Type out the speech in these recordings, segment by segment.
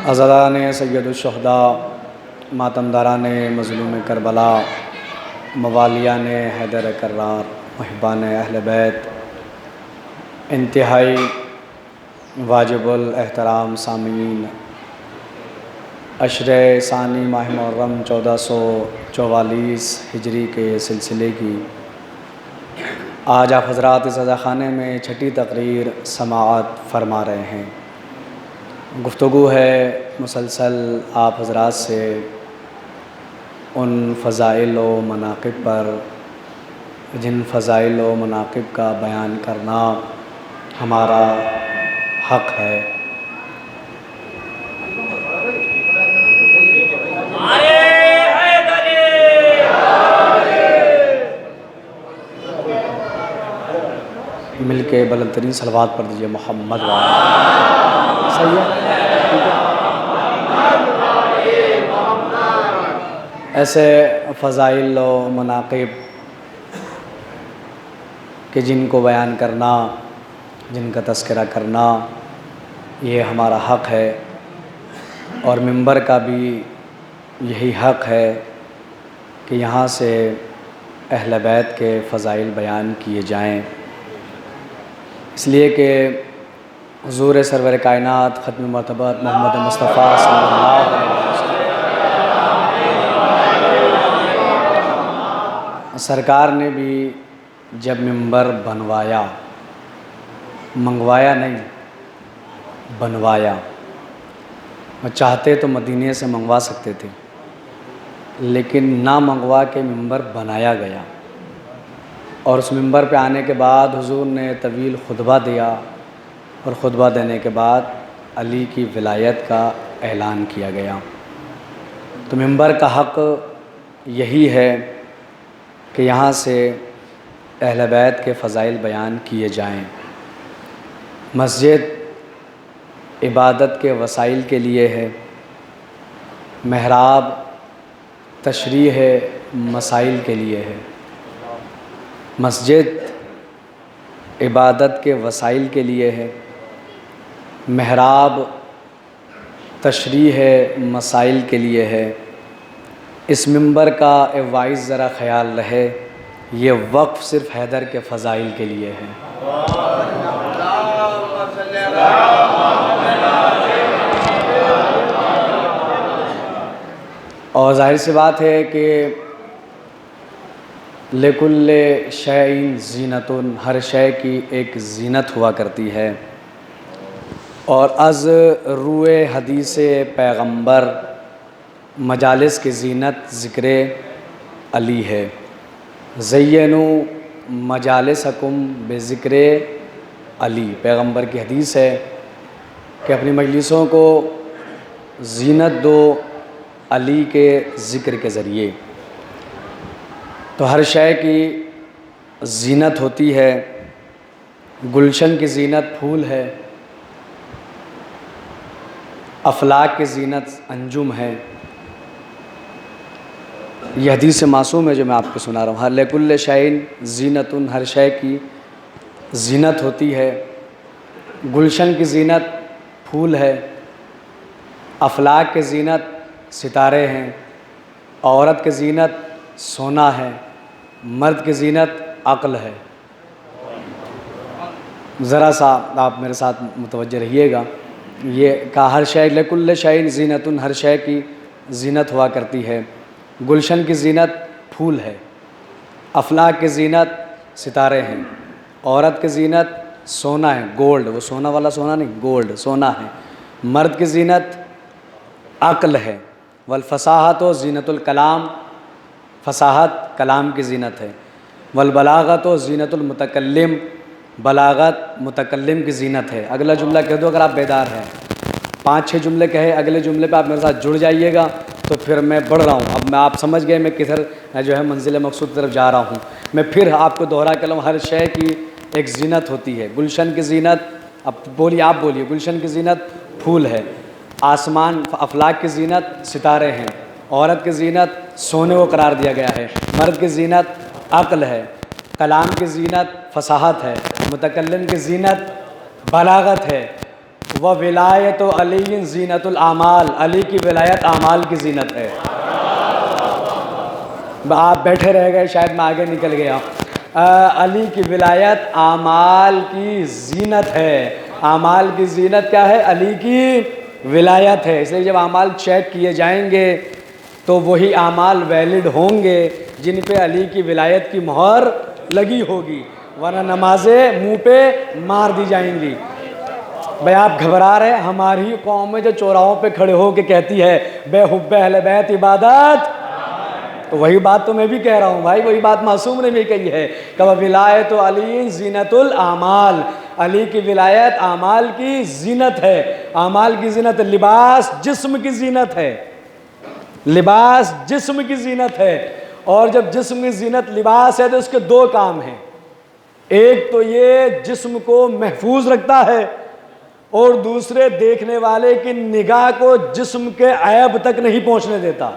अज़दान सैयदुश्शुहदा, मातमदारान मज़लूम Karbala, मवालियान Haider कर्रार, मुहिब्बान अहल बैत, इंतहाई वाजिबुल एहतराम सामीन, अशरे सानी माह मुहर्रम 1444 हिजरी के सिलसिले की आज आप हज़रात इस अज़ाख़ाने में छठी तकरीर समाअत फरमा रहे हैं। गुफ्तगू है मुसलसल आप हज़रात से उन फ़ज़ाइल व मनाक़िब पर जिन फ़ज़ाइल व मनाक़िब का बयान करना हमारा हक़ है। मिल के बुलंद तरीन सलवात पढ़ दीजिए मोहम्मद वाला। सही है, ठीक है। ऐसे फ़ज़ाइल व मनाक़िब कि जिनको बयान करना, जिनका तज़किरा करना ये हमारा हक़ है और मिंबर का भी यही हक़ है कि यहाँ से अहले बैत के फ़ज़ाइल बयान किए जाएँ। इसलिए कि हुज़ूर सरवर कायनात ख़त्म मरतबत मोहम्मद मुस्तफ़ा सल्लल्लाहु अलैहि वसल्लम सरकार ने भी जब मिंबर बनवाया, मंगवाया नहीं बनवाया, और चाहते तो मदीने से मंगवा सकते थे, लेकिन ना मंगवा के मिंबर बनाया गया। और उस मिंबर पे आने के बाद हुज़ूर ने तवील खुतबा दिया और ख़ुतबा देने के बाद अली की विलायत का ऐलान किया गया। तो मिंबर का हक़ यही है कि यहाँ से अहले बैत के फ़ज़ाइल बयान किए जाएँ। मस्जिद इबादत के वसाइल के लिए है, महराब तशरीह मसाइल के लिए है। मस्जिद इबादत के वसाइल के लिए है, महराब तशरीह मसाइल के लिए है। इस मिंबर का वाइज़ ज़रा ख़याल रहे, ये वक्फ़ सिर्फ़ हैदर के फ़ज़ाइल के लिए है। और ज़ाहिर सी बात है कि लिकुल्ले शैइन ज़ीनतुन, हर शय की एक ज़ीनत हुआ करती है। और अज़ रूए हदीस पैगम्बर मजालिस की ज़ीनत ज़िक्र अली है। ज़य्यनु मजालिसकुम बेज़िक्र अली, पैगम्बर की हदीस है कि अपनी मजलिसों को ज़ीनत दो अली के ज़िक्र के ज़रिए। तो हर शय की ज़ीनत होती है। गुलशन की ज़ीनत फूल है, अफलाक की ज़ीनत अंजुम है। यह हदीस मासूम है जो मैं आपको सुना रहा हूँ। हर लिकुल्ले शैइन ज़ीनतुन, हर शय की ज़ीनत होती है। गुलशन की ज़ीनत फूल है, अफलाक की ज़ीनत सितारे हैं, औरत की ज़ीनत सोना है, मर्द की ज़ीनत अक्ल है। ज़रा सा आप मेरे साथ मुतवज्जह रहिएगा। ये का हर शय लिकुल्ले शैइन ज़ीनतुन, हर शय की ज़ीनत हुआ करती है। गुलशन की ज़ीनत फूल है, अफलाक की ज़ीनत सितारे हैं, औरत की ज़ीनत सोना है, गोल्ड, वो सोना वाला सोना नहीं, गोल्ड सोना है। मर्द की ज़ीनत अक्ल है। वल फ़साहत व ज़ीनतुल कलाम, फ़साहत कलाम की ज़ीनत है। वल बलागत व ज़ीनतुल मुतकल्लिम, बलागत मुतकल्लिम की ज़ीनत है। अगला जुमला कह दो अगर आप बेदार हैं। 5-6 जुमले कहे, अगले जुमले पे आप मेरे साथ जुड़ जाइएगा तो फिर मैं बढ़ रहा हूँ। अब मैं आप समझ गए मैं किधर जो है मंजिल मकसूद की तरफ जा रहा हूँ। मैं फिर आपको दोहरा के लाऊँ, हर शय की एक ज़ीनत होती है। गुलशन की ज़ीनत, अब बोलिए, आप बोलिए। गुलशन की ज़ीनत फूल है, आसमान अफलाक की ज़ीनत सितारे हैं, औरत की ज़ीनत सोने को करार दिया गया है, मर्द की ज़ीनत अक्ल है, कलाम की ज़ीनत फसाहत है, मुतकल्लिम की ज़ीनत बलागत है, व विलायत अली जीनतुल आमाल, अली की विलायत आमाल की जीनत है। आप बैठे रह गए, शायद मैं आगे निकल गया। अली की विलायत आमाल की जीनत है। आमाल की जीनत क्या है? अली की विलायत है। इसलिए जब आमाल चेक किए जाएंगे तो वही आमाल वैलिड होंगे जिन पे अली की विलायत की मोहर लगी होगी, वरना नमाजें मुंह पे मार दी जाएंगी। भाई आप घबरा रहे हैं? हमारी कौम में जो चौराहों पे खड़े हो के कहती है बेहुब्बे अहले बैत इबादत, तो वही बात तो मैं भी कह रहा हूँ भाई, वही बात मासूम ने भी कही है। कब विलायत अली जीनतुल आमाल, अली की विलायत आमाल की जीनत है। आमाल की जीनत, लिबास जिस्म की जीनत है, लिबास जिस्म की जीनत है। और जब जिस्म की जीनत लिबास है तो उसके दो काम हैं। एक तो ये जिस्म को महफूज रखता है और दूसरे देखने वाले की निगाह को जिस्म के ऐब तक नहीं पहुंचने देता।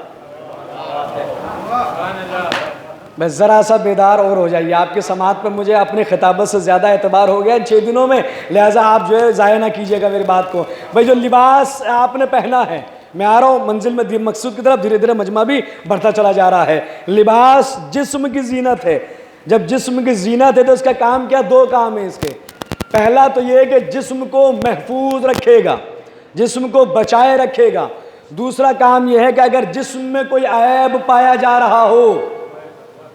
मैं ज़रा सा बेदार और हो जाइए, आपके समाज पर मुझे अपने खिताबत से ज़्यादा एतबार हो गया इन 6 दिनों में, लिहाजा आप जो है ज़ाया ना कीजिएगा मेरी बात को। भाई जो लिबास आपने पहना है, मैं आ रहा हूँ मंजिल में मकसूद की तरफ, धीरे धीरे मजमा भी बढ़ता चला जा रहा है। लिबास जिस्म की जीनत है। जब जिस्म की जीनत है तो इसका काम क्या? दो काम है इसके। पहला तो ये कि जिस्म को महफूज रखेगा, जिस्म को बचाए रखेगा। दूसरा काम यह है कि अगर जिस्म में कोई ऐब पाया जा रहा हो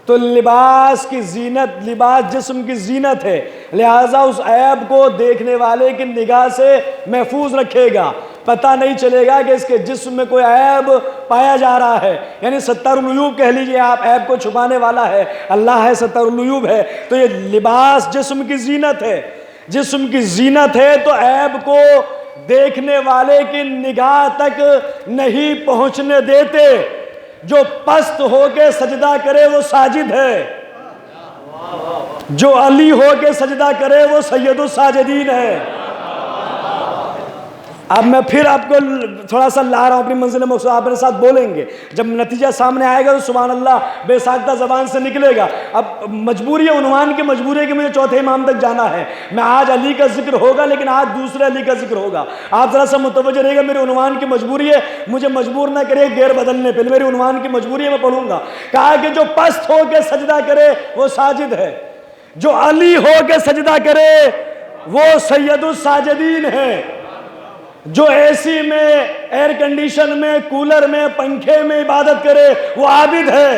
तो लिबास की जीनत, लिबास जिस्म की जीनत है, लिहाजा उस ऐब को देखने वाले की निगाह से महफूज रखेगा। पता नहीं चलेगा कि इसके जिस्म में कोई ऐब पाया जा रहा है। यानी सत्तरुल उयूब कह लीजिए आप, ऐब को छुपाने वाला है अल्लाह है, सत्तरुल उयूब है। तो ये लिबास जिस्म की जीनत है। जिस्म की जीनत है तो ऐब को देखने वाले की निगाह तक नहीं पहुंचने देते। जो पस्त होके सजदा करे वो साजिद है, जो अली होके सजदा करे वो सैयदुस साजिदीन है। अब मैं फिर आपको थोड़ा सा ला रहा हूँ अपनी मंजिल में, आप मेरे साथ बोलेंगे। जब नतीजा सामने आएगा तो सुभान अल्लाह बेसाख्ता ज़बान से निकलेगा। अब मजबूरी है, उन्वान की मजबूरी है कि मुझे चौथे इमाम तक जाना है। मैं आज अली का जिक्र होगा लेकिन आज दूसरे अली का जिक्र होगा। आप ज़रा सा मुतवज्जो रहिएगा, मेरे उन्वान की मजबूरी है, मुझे मजबूर ना करे गेर बदलने पर। मेरी उन्वान की मजबूरी है, मैं पढ़ूंगा। कहा कि जो पस्त हो के सजदा करे वो साजिद है, जो अली हो के सजदा करे वो सैयदुस साजिदीन है। जो एसी में, एयर कंडीशन में, कूलर में, पंखे में इबादत करे वो आबिद है।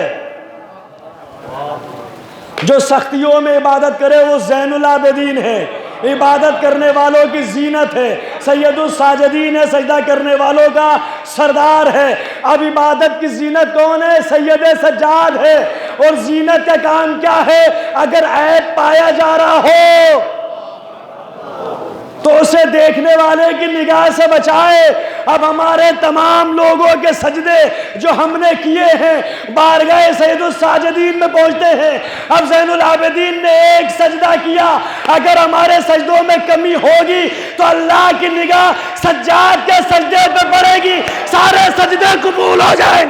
जो सख्तियों में इबादत करे वो ज़ैनुल आबिदीन है। इबादत करने वालों की जीनत है, सैयदुस साजिदीन है, सजदा करने वालों का सरदार है। अब इबादत की जीनत कौन है? सैयद सज्जाद है। और जीनत का काम क्या है? अगर ऐब पाया जा रहा हो तो उसे देखने वाले की निगाह से बचाए। अब हमारे तमाम लोगों के सजदे जो हमने किए हैं बारगाह सैयदुस साजिदीन में पहुंचते हैं। अब ज़ैनुल आबिदीन ने एक सजदा किया, अगर हमारे सजदों में कमी होगी तो अल्लाह की निगाह सज्जाद के सजदे पे पड़ेगी, सारे सजदे कबूल हो जाए।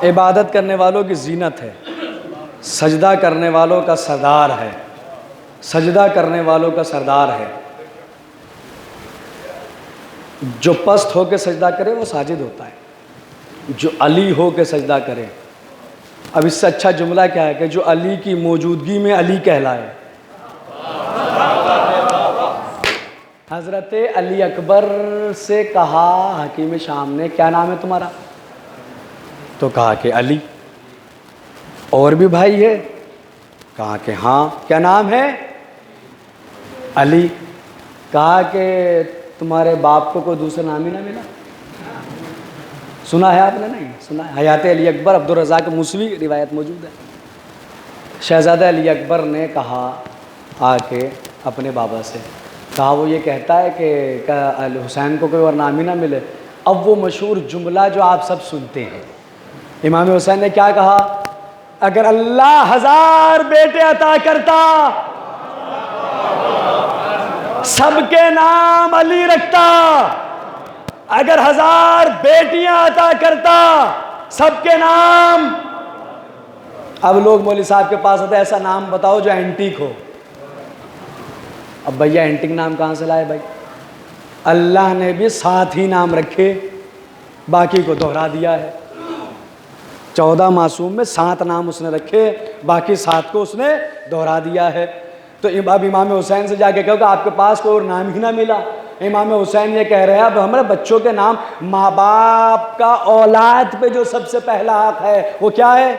इबादत करने वालों की जीनत है, सजदा करने वालों का सरदार है, सजदा करने वालों का सरदार है। जो पस्त हो के सजदा करे वो साजिद होता है, जो अली हो के सजदा करे। अब इससे अच्छा जुमला क्या है कि जो अली की मौजूदगी में अली कहलाए। हज़रत अली अकबर से कहा हकीम शाम ने, क्या नाम है तुम्हारा? तो कहा कि अली। और भी भाई है? कहा कि हाँ। क्या नाम है? अली। कहा कि तुम्हारे बाप को कोई दूसरा नाम ही ना मिला? सुना है आपने? नहीं सुना है? हयात अली अकबर अब्दुल रज़ाक मूसवी रिवायत मौजूद है। शहज़ादा अली अकबर ने कहा आके अपने बाबा से, कहा वो ये कहता है कि हुसैन को कोई और नाम ही ना मिले। अब वो मशहूर जुमला जो आप सब सुनते हैं, इमाम हुसैन ने क्या कहा? अगर अल्लाह 1000 बेटे अता करता, सबके नाम अली रखता। अगर 1000 बेटियां अता करता, सबके नाम अब लोग मौलवी साहब के पास आते, ऐसा नाम बताओ जो एंटीक हो। अब भैया एंटीक नाम कहाँ से लाए भाई? अल्लाह ने भी 7 ही नाम रखे, बाकी को दोहरा दिया है। 14 मासूम में 7 नाम उसने रखे, बाकी 7 को उसने दोहरा दिया है। तो अब इमाम हुसैन से जाके कहो कि आपके पास कोई और नाम ही ना मिला। इमाम हुसैन ये कह रहे हैं अब हमारे बच्चों के नाम, माँ बाप का औलाद पे जो सबसे पहला हक है वो क्या है?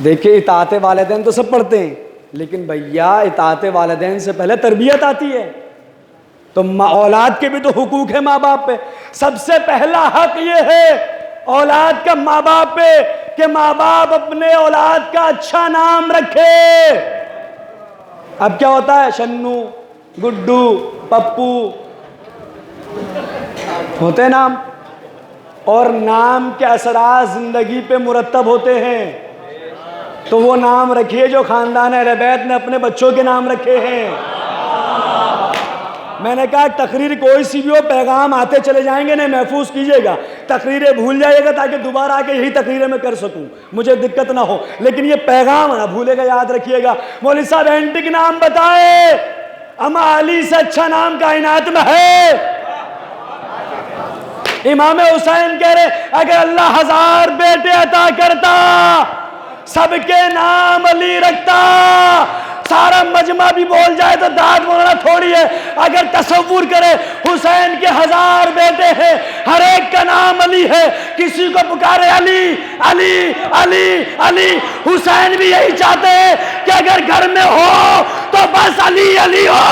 देखिए, इताअत वालिदैन तो सब पढ़ते हैं, लेकिन भैया इताअत वालिदैन से पहले तरबियत आती है। तो औलाद के भी तो हुकूक है माँ बाप पे। सबसे पहला हक ये है औलाद का माँ बाप पे कि माँ बाप अपने औलाद का अच्छा नाम रखे। अब क्या होता है, शन्नू, गुड्डू, पप्पू होते नाम, और नाम के असरात जिंदगी पे मुरतब होते हैं। तो वो नाम रखिए जो खानदान रबैत ने अपने बच्चों के नाम रखे हैं। मैंने कहा तकरीर कोई सी भी हो, पैगाम आते चले जाएंगे, नहीं महफूज कीजिएगा, तकरीरें भूल जाइएगा ताकि दोबारा आके यही तकरीरें मैं कर सकूं, मुझे दिक्कत ना हो, लेकिन ये पैगाम ना भूलेगा, याद रखिएगा। मौलवी साहब एंटीक नाम बताए, अमा अली से अच्छा नाम कायनात में है? इमाम हुसैन कह रहे अगर अल्लाह 1000 बेटे अता करता, सबके नाम अली रखता, सारा मजमा भी बोल जाए तो दाद बोलना थोड़ी है। अगर तसव्वुर करे हुसैन के 1000 बेटे हैं, हर एक का नाम अली है, किसी को पुकारे अली अली अली अली। हुसैन भी यही चाहते हैं कि अगर घर में हो तो बस अली अली हो।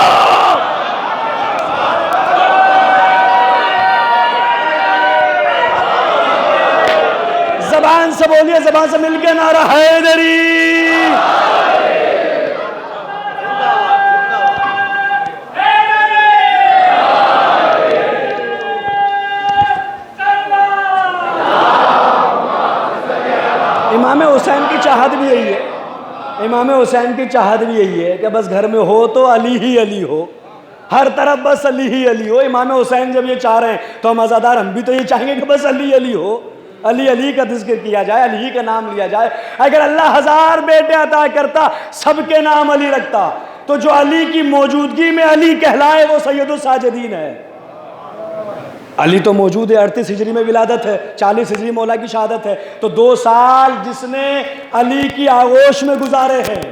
जबान से बोलिए, जबान से मिलके नारा हैदरी। इमाम हुसैन की चाहत भी यही है, इमाम हुसैन की चाहत भी यही है कि बस घर में हो तो अली ही अली हो, हर तरफ बस अली ही अली हो। इमाम हुसैन जब ये चाह रहे हैं तो हम आज़ादार हम भी तो ये चाहेंगे कि बस अली अली हो, अली अली का जिक्र किया जाए, अली ही का नाम लिया जाए। अगर अल्लाह 1000 बेटे अता करता, सबके नाम अली रखता, तो जो अली की मौजूदगी में अली कहलाए वो सैयदुस साजिदीन है। अली तो मौजूद है, 38 हिजरी में विलादत है, 40 हिजरी मौला की शहादत है। तो 2 साल जिसने अली की आगोश में गुजारे हैं,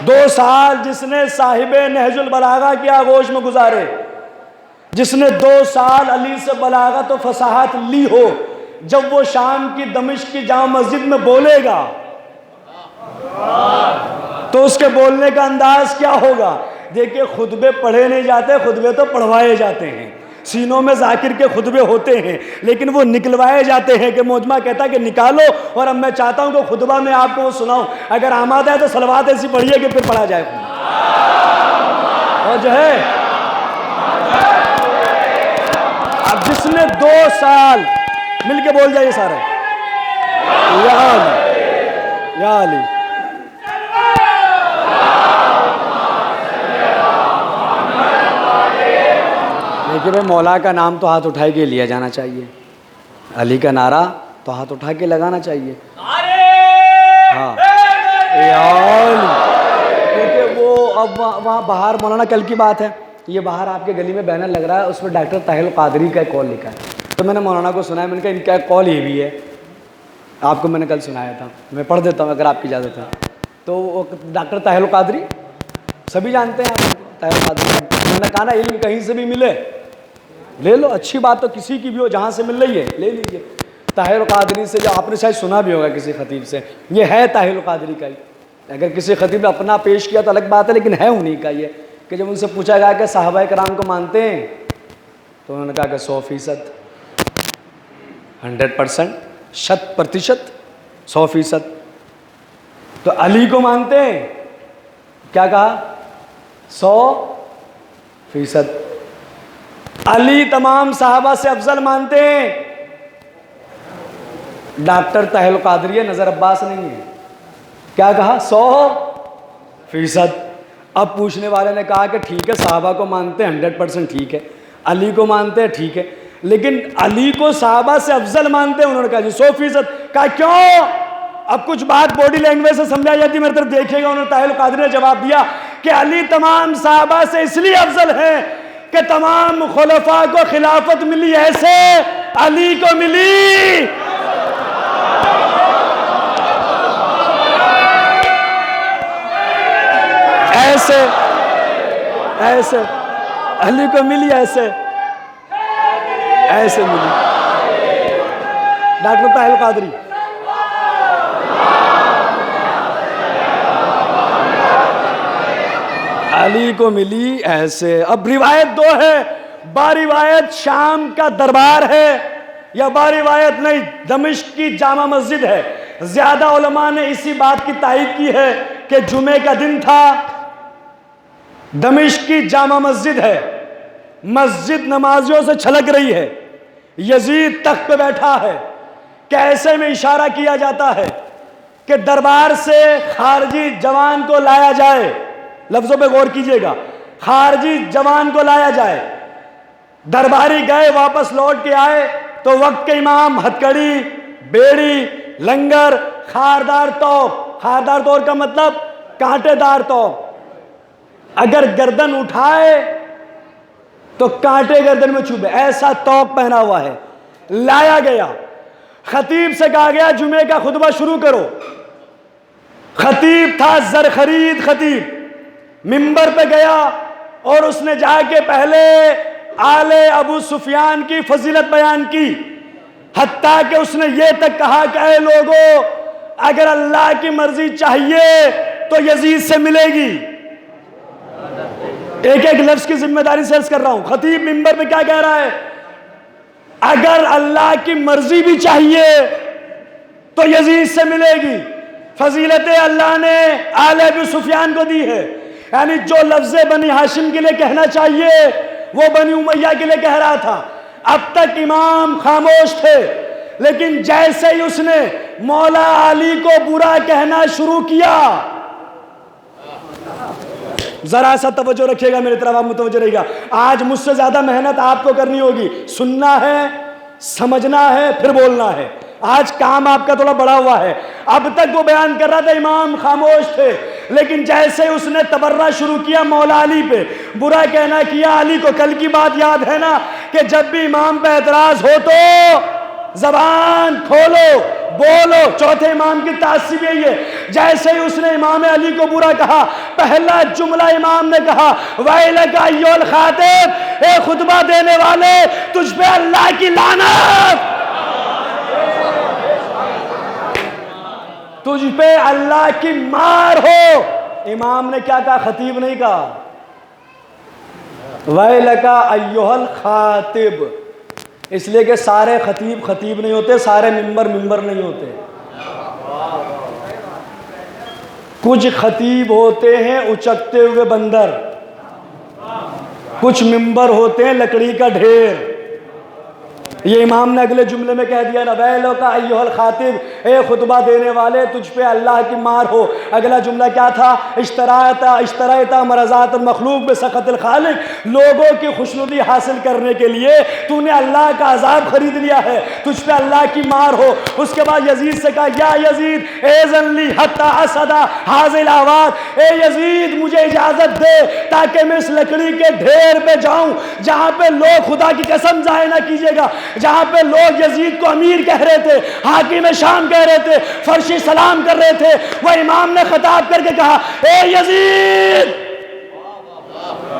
2 साल जिसने साहिबे नहजुल बलागा की आगोश में गुजारे, जिसने 2 साल अली से बलागत और फसाहत ली हो, जब वो शाम की दमिश्क की जामा मस्जिद में बोलेगा तो उसके बोलने का अंदाज क्या होगा? देखिए, खुतबे पढ़े नहीं जाते, खुतबे तो पढ़वाए जाते हैं। सीनों में जाकिर के खुतबे होते हैं, लेकिन वो निकलवाए जाते हैं कि मौजमा कहता है कि निकालो। और अब मैं चाहता हूं कि खुतबा में आपको वो सुनाऊं। अगर आमाद है तो सलवात ऐसी पढ़िए कि फिर पढ़ा जाए। और जो है अब जिसने 2 साल मिलके बोल जाइए सारे, या अली, या अली। देखिए भाई, मौला का नाम तो हाथ उठा के लिया जाना चाहिए, अली का नारा तो हाथ उठा के लगाना चाहिए। हाँ, क्योंकि वो अब वहाँ बाहर, मौलाना कल की बात है, ये बाहर आपके गली में बैनर लग रहा है, उसमें डॉक्टर ताहिल कादरी का एक कॉल लिखा है। तो मैंने मौलाना को सुनाया, मैंने कहा इनका कॉल ये भी है, आपको मैंने कल सुनाया था, मैं पढ़ देता हूँ अगर आपकी इजाज़त है। तो डॉक्टर ताहिल कादरी सभी जानते हैं आप, ताहिल कादरी। मैंने कहा ना, इल्म कहीं से भी मिले ले लो, अच्छी बात तो किसी की भी हो, जहाँ से मिल रही है ले लीजिए। ताहिर कादरी से, जो आपने शायद सुना भी होगा किसी खतीब से, ये है ताहिर कादरी का ही। अगर किसी खतीब ने अपना पेश किया तो अलग बात है, लेकिन है उन्हीं का ये। कि जब उनसे पूछा गया कि साहबा कराम को मानते हैं, तो उन्होंने कहा कि 100%, 100%, 100%, 100%। तो अली को मानते हैं, क्या कहा? 100%। अली तमाम साहबा से अफजल मानते हैं। डॉक्टर ताहिल कादरी है, नजर अब्बास नहीं है। क्या कहा? 100%। अब पूछने वाले ने कहा कि ठीक है, साहबा को मानते हैं 100% ठीक है, अली को मानते हैं ठीक है, लेकिन अली को साहबा से अफजल मानते हैं। उन्होंने कहा जी 100%। कहा क्यों? अब कुछ बात बॉडी लैंग्वेज से समझाई जाती, मेरी तरफ देखिएगा। उन्होंने ताहिल कादरी ने जवाब दिया कि अली तमाम साहबा से इसलिए अफजल है कि तमाम खुलफा को खिलाफत मिली ऐसे, अली को मिली ऐसे, ऐसे अली को मिली ऐसे, ऐसे मिली। डॉक्टर ताहिल कादरी, अली को मिली ऐसे। अब रिवायत दो है, बारिवायत शाम का दरबार है या बारिवायत नहीं दमिश्क की जामा मस्जिद है। ज्यादा उलमा ने इसी बात की तायीद की है कि जुमे का दिन था, दमिश्क की जामा मस्जिद है, मस्जिद नमाजियों से छलक रही है, यजीद तख्त पे बैठा है। कैसे में इशारा किया जाता है कि दरबार से खारजी जवान को लाया जाए, लफ्जों पे गौर कीजिएगा, खारजी जवान को लाया जाए। दरबारी गए, वापस लौट के आए तो वक्त के इमाम हथकड़ी, बेड़ी, लंगर, खारदार तौक, खारदार तौक का मतलब कांटेदार तौक, अगर गर्दन उठाए तो कांटे गर्दन में चुभे, ऐसा तौक पहना हुआ है। लाया गया, खतीब से कहा गया जुमे का खुतबा शुरू करो। खतीब था जरखरीद खतीब, मिंबर पे गया और उसने जाके पहले आले अबू सुफियान की फजीलत बयान की, हत्ता कि उसने ये तक कहा कि ऐ लोगों, अगर अल्लाह की मर्जी चाहिए तो यजीद से मिलेगी। एक एक लफ्ज की जिम्मेदारी से अर्ज कर रहा हूं। खतीब मिंबर पे क्या कह रहा है? अगर अल्लाह की मर्जी भी चाहिए तो यजीद से मिलेगी। फजीलतें अल्लाह ने आले अबू सुफियान को दी है, यानी जो लफ्ज़े बनी हाशिम के लिए कहना चाहिए वो बनी उमैया के लिए कह रहा था। अब तक इमाम खामोश थे, लेकिन जैसे ही उसने मौला अली को बुरा कहना शुरू किया, जरा सा तवज्जो रखिएगा मेरी तरफ, आप मुतवज्जो रहिएगा। आज मुझसे ज्यादा मेहनत आपको करनी होगी, सुनना है, समझना है, फिर बोलना है। आज काम आपका थोड़ा बड़ा हुआ है। अब तक वो बयान कर रहा था, इमाम खामोश थे, लेकिन जैसे उसने तबर्रा शुरू किया मौला अली पे, बुरा कहना किया अली को। कल की बात याद है ना कि जब भी इमाम पे एतराज हो तो जबान खोलो, बोलो। चौथे इमाम की तासीब यही है। जैसे ही उसने इमाम अली को बुरा कहा, पहला जुमला इमाम ने कहा, वैलका अय्युल खातिब, ए खुतबा देने वाले, तुझ पे अल्लाह की लानत, तुझ पे अल्लाह की मार हो। इमाम ने क्या कहा? खतीब नहीं कहा। वैलका अय्युल खातिब, इसलिए कि सारे खतीब खतीब नहीं होते, सारे मिंबर मिंबर नहीं होते। कुछ खतीब होते हैं उचकते हुए बंदर, कुछ मिंबर होते हैं लकड़ी का ढेर। ये इमाम ने अगले जुमले में कह दिया ना, वैलका अय्युल खातिब, ए खुतबा देने वाले, तुझ पे अल्लाह की मार हो। अगला जुमला क्या था? इश्तराता मरज़ात मखलूक बेसखतिल खालिक, लोगों की खुशनुदी हासिल करने के लिए तूने अल्लाह का अजाब खरीद लिया है, तुझ पे अल्लाह की मार हो। उसके बाद यजीद से कहा, या यजीद एज़नली हत्ता असदा हाज़िल आवाज़, ए यजीद मुझे इजाज़त दे ताकि मैं इस लकड़ी के ढेर पे जाऊं जहां पे लोग, खुदा की कसम जाए ना कीजिएगा, जहां पे लोग यजीद को अमीर कह रहे थे, हाकिम शाम कह रहे थे, फर्शी सलाम कर रहे थे, वह इमाम ने खिताब करके कहा, ए यजीद,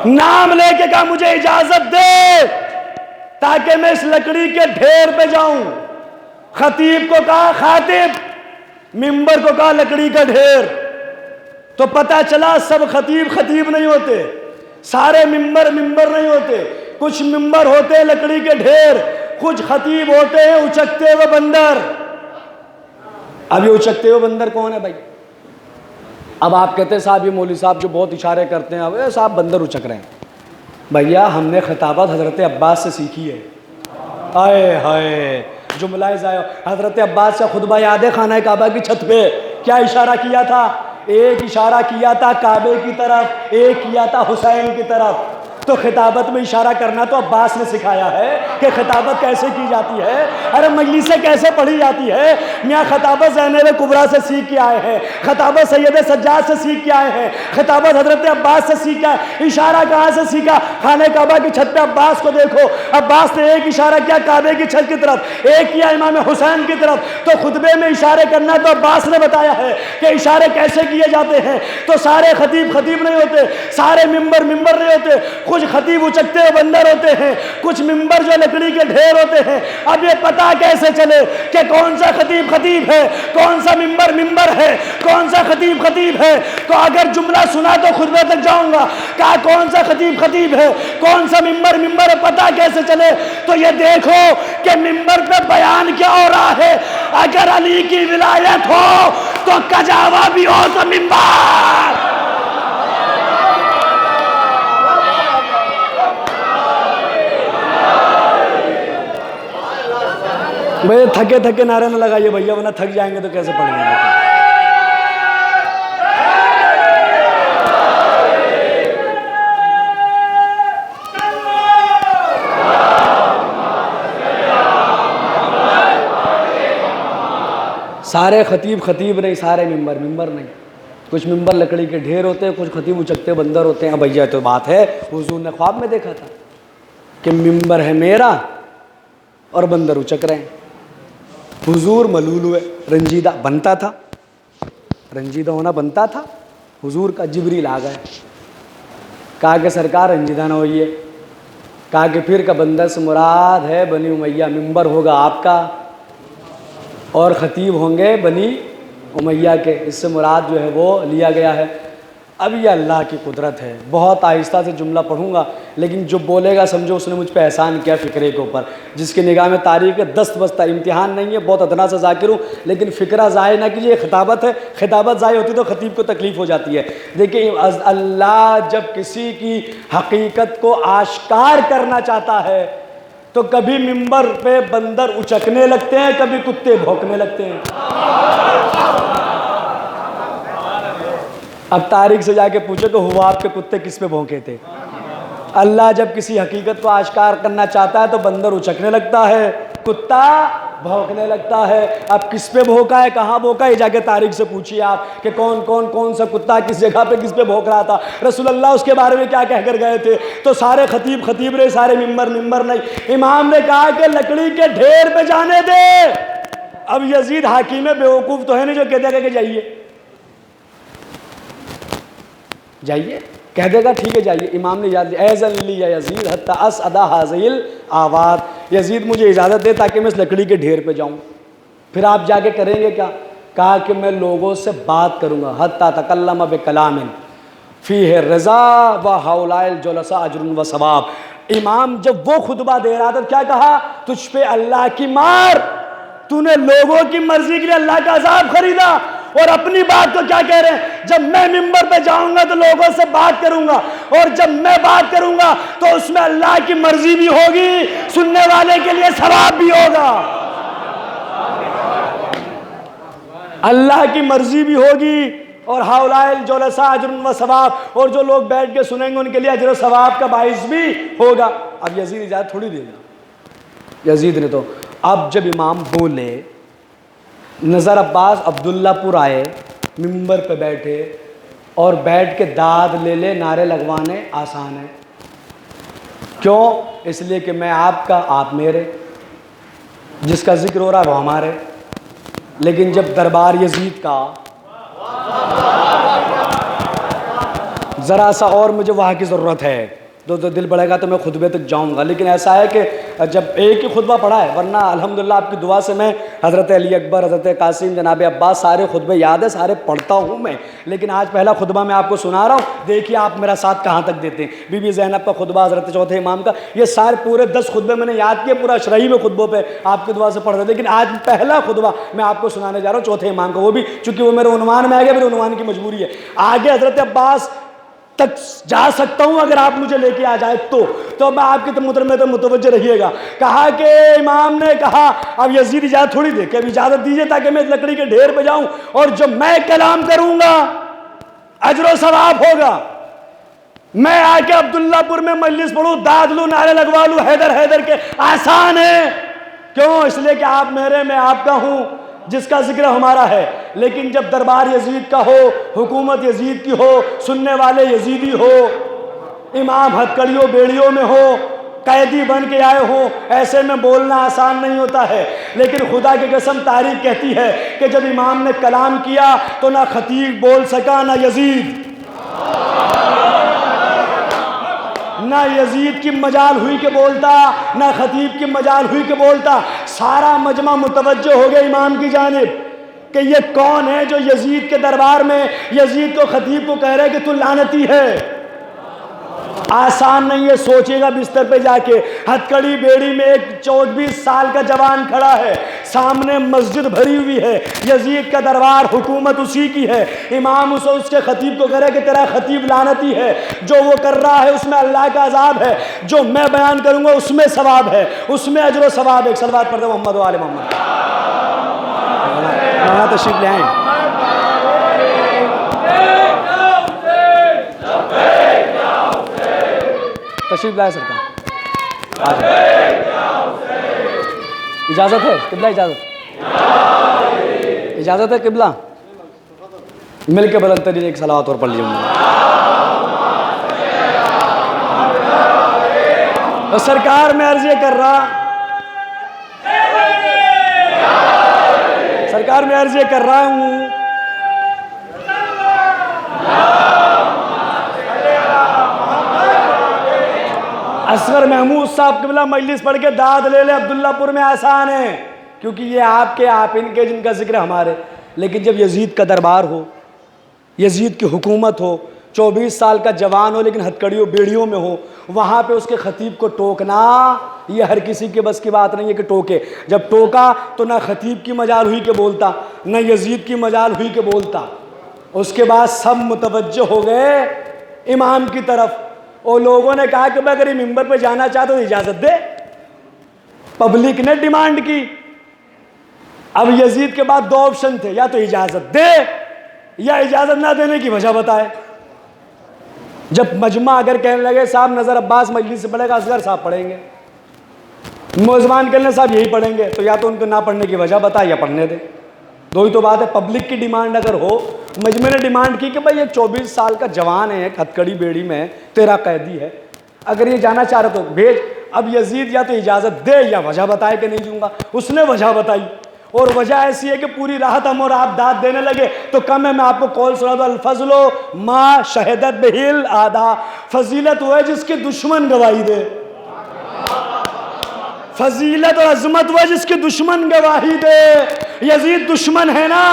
नाम लेके कहा मुझे इजाजत दे ताकि मैं इस लकड़ी के ढेर पे जाऊं। खतीब को कहा खातिब, मिंबर को कहा लकड़ी का ढेर। तो पता चला सब खतीब खतीब नहीं होते, सारे मिंबर मिंबर नहीं होते। कुछ मिंबर होते हैं लकड़ी के ढेर, कुछ खतीब होते हैं उचकते हुए बंदर। अब ये उचकते हुए बंदर कौन है भाई? अब आप कहते हैं साहब ये मौलवी साहब जो बहुत इशारे करते हैं, अब साहब बंदर उचक रहे हैं। भैया हमने खिताबत हजरत अब्बास से सीखी है। आए हाय जुमला जाए, हजरत अब्बास का खुतबा याद है खाना काबा की छत पे क्या इशारा किया था? एक इशारा किया था काबे की तरफ, एक किया था हुसैन की तरफ। तो खिताबत में इशारा करना तो अब्बास ने सिखाया है कि खिताबत कैसे की जाती है, अरे मजलिसें कैसे पढ़ी जाती है। मियाँ खिताबत ज़ैनब कुबरा से सीख के आए हैं, खिताबत सैयद सज्जाद से सीख के आए हैं, खिताबत हजरत अब्बास से सीखा है। इशारा कहाँ से सीखा? खाने काबा की छत पे अब्बास को देखो, अब्बास ने एक इशारा किया काबे की छत की तरफ, एक किया इमाम हुसैन की तरफ। तो खुतबे में इशारे करना तो अब्बास ने बताया है कि इशारे कैसे किए जाते हैं। तो सारे खतीब खतीब नहीं होते, सारे मिंबर मिंबर नहीं होते, कुछ खतीब उचकते हुए बंदर होते हैं, कुछ मिंबर जो लकड़ी के ढेर होते हैं। अब ये पता कैसे चले कि कौन सा खतीब खतीब है, कौन सा मिंबर मिंबर है, कौन सा खतीब खतीब है? तो अगर जुमला सुना तो खुतबे तक जाऊंगा, कहा कौन सा खतीब खतीब है, कौन सा मिंबर मिंबर है, पता कैसे चले? तो ये देखो कि मिंबर पे बयान क्या हो रहा है। अगर अली की विलायत हो तो कजावा भी हो तो मिंबर। भैया थके थके नारे न लगाइए भैया, वरना थक जाएंगे तो कैसे पढ़ेंगे। सारे खतीब खतीब नहीं, सारे मिंबर मिंबर नहीं, कुछ मिंबर लकड़ी के ढेर होते हैं, कुछ खतीब उचकते बंदर होते हैं। भैया तो बात है, हुजूर ने ख्वाब में देखा था कि मिंबर है मेरा और बंदर उचक रहे हैं। हुजूर मलूल हुए, रंजीदा बनता था, रंजीदा होना बनता था। हुजूर का जिब्रील आ गए, कहा कि सरकार रंजीदा ना होइए। कहा कि फिर का बंदर से मुराद है बनी उमैया, मिंबर होगा आपका और ख़तीब होंगे बनी उमैया के, इससे मुराद जो है वो लिया गया है। अब ये अल्लाह की कुदरत है, बहुत आहिस्ता से जुमला पढ़ूंगा, लेकिन जो बोलेगा समझो उसने मुझ पे एहसान किया फ़िक्रे के ऊपर। जिसकी निगाह में तारीख़ है दस्त बस्ता, इम्तिहान नहीं है, बहुत अदना सा ज़ाकिर हूँ, लेकिन फ़िक्रा ज़ाय ना कीजिए। खिताबत है, खिताबत ज़ाय होती तो ख़तीब को तकलीफ़ हो जाती है। देखिए अल्लाह जब किसी की हकीकत को आश्कार करना चाहता है तो कभी मिंबर पे बंदर उचकने लगते हैं, कभी कुत्ते भौंकने लगते हैं। अब तारीख से जाके पूछो कि हुआ आपके कुत्ते किस पे भौंके थे? अल्लाह जब किसी हकीकत को आश्कार करना चाहता है तो बंदर उचकने लगता है, कुत्ता भौंकने लगता है। अब किस पे भौंका है, कहाँ भौंका, ये जाके तारीख से पूछिए आप कि कौन सा कुत्ता किस जगह पे किस पे भौंक रहा था, रसूलुल्लाह उसके बारे में क्या कहकर गए थे। तो सारे खतीब खतीब रहे, सारे मिंबर मिंबर नहीं। इमाम ने कहा कि लकड़ी के ढेर पे जाने दे। अब यजीद हाकिम बेवकूफ़ तो है नहीं जो कह देगा कि जाइए जाइए, कह देगा ठीक है जाइए। इमाम ने याद दिया यजीद हत्ता अस अदा हाजिल आवाज़, यजीद मुझे इजाज़त दे ताकि मैं इस लकड़ी के ढेर पे जाऊं। फिर आप जाके करेंगे क्या? कहा कि मैं लोगों से बात करूंगा, हत्ता तकल्लम बिकलामिन फीह रज़ा व हौलाइल जुलसा अजरुन व सवाब। इमाम जब वो खुतबा दे रहा था क्या कहा? तुझ पे अल्लाह की मार, तूने लोगों की मर्जी के लिए अल्लाह का अजाब खरीदा। और अपनी बात को क्या कह रहे हैं? जब मैं मिंबर पे जाऊंगा तो लोगों से बात करूंगा, और जब मैं बात करूंगा तो उसमें अल्लाह की मर्जी भी होगी, सुनने वाले के लिए सवाब भी होगा। अल्लाह की मर्जी भी होगी और हाउलाइल जुलसा अजरुन व सवाब, और जो लोग बैठ के सुनेंगे उनके लिए अजर सवाब का बाइस भी होगा। अब यजीद इजाज़त थोड़ी देगा, यजीद ने तो अब जब इमाम बोले, नज़र अब्बास अब्दुल्लापुर आए, मिंबर पे बैठे और बैठ के दाद ले ले, नारे लगवाने आसान है। क्यों? इसलिए कि मैं आपका, आप मेरे, जिसका जिक्र हो रहा है वो हमारे। लेकिन जब दरबार यजीद का ज़रा सा और मुझे वहाँ की ज़रूरत है तो दिल बढ़ेगा तो मैं खुतबे तक जाऊँगा। लेकिन ऐसा है कि जब एक ही खुतबा पढ़ा है, वरना अल्हम्दुलिल्लाह आपकी दुआ से मैं हज़रत अली अकबर, हज़रत कासिम, जनाब अब्बास सारे खुतबे याद है, सारे पढ़ता हूँ मैं। लेकिन आज पहला खुतबा मैं आपको सुना रहा हूँ, देखिए आप मेरा साथ कहाँ तक देते हैं। बीबी ज़ैनब का खुतबा, हज़रत चौथे इमाम का, ये सारे पूरे 10 खुतबे मैंने याद किए, पूरा शरही में खुतबों पर आपकी दुआ से पढ़ रहे। लेकिन आज पहला खुतबा मैं आपको सुनाने जा रहा हूँ चौथे इमाम का, वो भी चूँकि वो मेरे उन्वान में आ गया, मेरे उन्वान की मजबूरी है। आगे हज़रत अब्बास तक जा सकता हूं अगर आप मुझे लेके आ जाए तो मैं आपके मुतरमे तो मुतवज्जह रहिएगा। कहा कि इमाम ने कहा अब यजीद इजाज़त थोड़ी दे कि अब इजाज़त दीजिए ताकि मैं लकड़ी के ढेर पे जाऊं और जब मैं कलाम करूंगा अजर सवाब होगा। मैं आके अब्दुल्लापुर में मजलिस पढ़ूं, दाद लूं, नारे लगवा लूं हैदर हैदर के, आसान है। क्यों? इसलिए कि आप मेरे, मैं आपका हूं, जिसका जिक्र हमारा है। लेकिन जब दरबार यजीद का हो, हुकूमत यजीद की हो, सुनने वाले यजीदी हो, इमाम हथकड़ियों बेड़ियों में हो, कैदी बन के आए हो, ऐसे में बोलना आसान नहीं होता है। लेकिन खुदा की कसम तारीख कहती है कि जब इमाम ने कलाम किया तो ना खतीब बोल सका ना यजीद, ना यजीद की मजाल हुई के बोलता, ना खतीब की मजाल हुई के बोलता। सारा मजमा मुतवज्जो हो गया इमाम की जानिब कि ये कौन है जो यजीद के दरबार में यजीद को, खतीब को कह रहे कि तू लानती है। आसान नहीं है, सोचेगा बिस्तर पे जाके। हथकड़ी बेड़ी में एक 24 साल का जवान खड़ा है, सामने मस्जिद भरी हुई है, यजीद का दरबार, हुकूमत उसी की है। इमाम उसे, उसके खतीब को कह रहे कि तेरा खतीब लानती है, जो वो कर रहा है उसमें अल्लाह का अजाब है, जो मैं बयान करूंगा उसमें सवाब है, उसमें अजर सवाब है। सलवात पढ़ दो मोहम्मद वाले मोहम्मद। तशरीफ ले आए। तशरीफ लाए सरकार, इजाज़त है किबला, इजाज़त है किबला। मिल के बुलंद तरीन एक सलावत और पढ़ लीजिए। तो सरकार में अर्ज़ ये कर रहा, सरकार में अर्ज़ ये कर रहा हूँ, असगर महमूद साहब किबला मजलिस पढ़ के दाद ले ले अब्दुल्लापुर में आसान है, क्योंकि ये आपके, आप इनके, जिनका जिक्र हमारे। लेकिन जब यजीद का दरबार हो, यजीद की हुकूमत हो, 24 साल का जवान हो लेकिन हथकड़ियों बेड़ियों में हो, वहाँ पे उसके खतीब को टोकना ये हर किसी के बस की बात नहीं है कि टोके। जब टोका तो ना खतीब की मजाल हुई के बोलता, ना यजीद की मजाल हुई के बोलता। उसके बाद सब मुतवज्जो हो गए इमाम की तरफ, और लोगों ने कहा कि अगर ये मिंबर पे जाना चाहते तो इजाज़त दे। पब्लिक ने डिमांड की। अब यजीद के बाद 2 ऑप्शन थे, या तो इजाज़त दे या इजाज़त ना देने की वजह बताए। जब मजमा अगर कहने लगे साहब नज़र अब्बास मजलिस से पढ़ेगा, असगर साहब पढ़ेंगे, मोज़मान कहने साहब यही पढ़ेंगे, तो या तो उनको ना पढ़ने की वजह बताए या पढ़ने दे। दो ही तो बात है। पब्लिक की डिमांड अगर हो, मजमे ने डिमांड की कि भाई एक 24 साल का जवान है, हथकड़ी बेड़ी में, तेरा कैदी है, अगर ये जाना चाह रहे तो भेज। अब यजीद या तो इजाज़त दे या वजह बताए कि नहीं दूंगा। उसने वजह बताई, और वजह ऐसी है कि पूरी राहत हम और आप दाद देने लगे तो कम है। मैं आपको कौल सुना दो, अल-फज़्लु मा शहदत बिहिल आदा, फजीलत वो है जिसके दुश्मन गवाही दे। फजीलत और अजमत वह जिसके दुश्मन गवाही दे। यजीद दुश्मन है ना,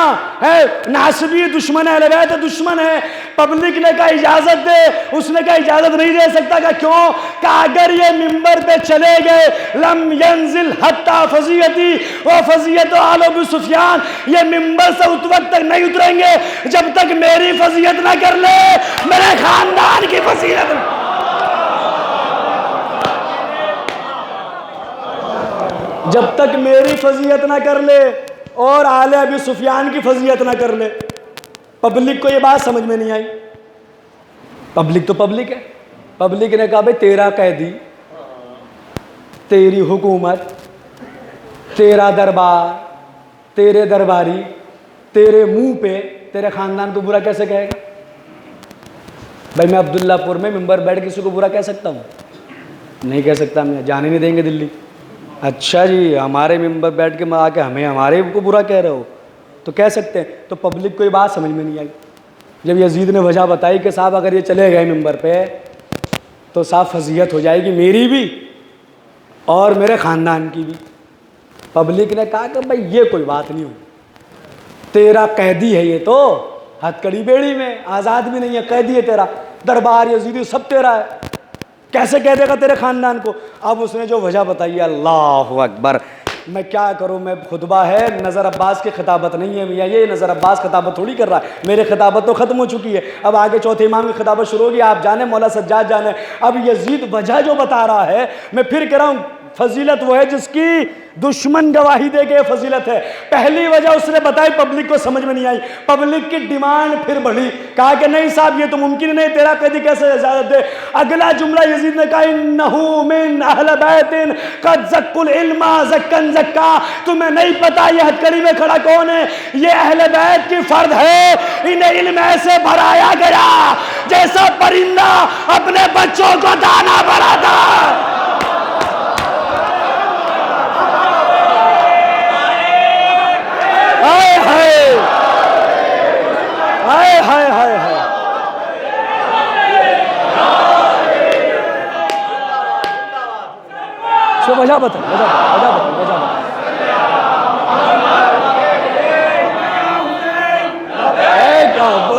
है नासबी दुश्मन है, अलवैत दुश्मन है। पब्लिक ने कहा इजाजत दे, उसने कहा इजाजत नहीं दे सकता। का क्यों? का अगर ये मिंबर पे चले गए, लम यंजिल हत्ता फजीयती व फजीयत आल अबू सुफियान, ये मिंबर से उस वक्त तक नहीं उतरेंगे जब तक मेरी फजीयत ना कर ले, मेरे खानदान की फजीयत। जब तक मेरी फजीयत ना कर ले और आले अबी सुफियान की फजीयत ना कर ले। पब्लिक को ये बात समझ में नहीं आई। पब्लिक तो पब्लिक है। पब्लिक ने कहा भाई तेरा कैदी, तेरी हुकूमत, तेरा दरबार, तेरे दरबारी, तेरे मुंह पे तेरे खानदान को बुरा कैसे कहेगा? भाई मैं अब्दुल्लापुर में मिंबर बैठ किसी को बुरा कह सकता हूँ? नहीं कह सकता। मैं जाने नहीं देंगे दिल्ली। अच्छा जी, हमारे मिंबर बैठ के आके हमें हमारे को बुरा कह रहे हो तो कह सकते हैं। तो पब्लिक को ये बात समझ में नहीं आई। जब यजीद ने वजह बताई कि साहब अगर ये चले गए मिंबर पे तो साहब फजीयत हो जाएगी मेरी भी और मेरे ख़ानदान की भी। पब्लिक ने कहा कि भाई ये कोई बात नहीं हुई, तेरा कैदी है ये, तो हथकड़ी बेड़ी में, आज़ाद भी नहीं है, कैदी है तेरा। दरबार यजीदी सब तेरा है, कैसे कह देगा तेरे खानदान को? अब उसने जो वजह बताई, अल्लाह अकबर। मैं क्या करूं, मैं खुतबा है, नज़र अब्बास की खिताबत नहीं है मियाँ, ये नज़र अब्बास खिताबत थोड़ी कर रहा है। मेरे खिताबत तो ख़त्म हो चुकी है, अब आगे चौथे इमाम की खिताबत शुरू होगी। आप जाने, मौला सज्जाद जाने। अब यजीद वजह जो बता रहा है, मैं फिर कह रहा हूँ फजीलत वो है जिसकी दुश्मन गवाही दे के फजीलत है। पहली वजह उसने बताई, पब्लिक को समझ में नहीं आई, पब्लिक की डिमांड फिर बढ़ी, कहा कि नहीं साहब ये तो मुमकिन नहीं, तेरा कैदी कैसे इजाजत दे। अगला जुमला यजीद ने कहा, इन्नहु मिन अहल बैतिन कद ज़क्कुल इल्मा ज़क्कन ज़क्का। तुम्हें नहीं पता ये हथकड़ी में खड़ा कौन है? ये अहले बैत की फर्द है, इन्हें इल्म ऐसे भराया गया जैसा परिंदा अपने बच्चों को दाना भराता। हाय हाय हाय हाय हाय हाय। सो वजह बता,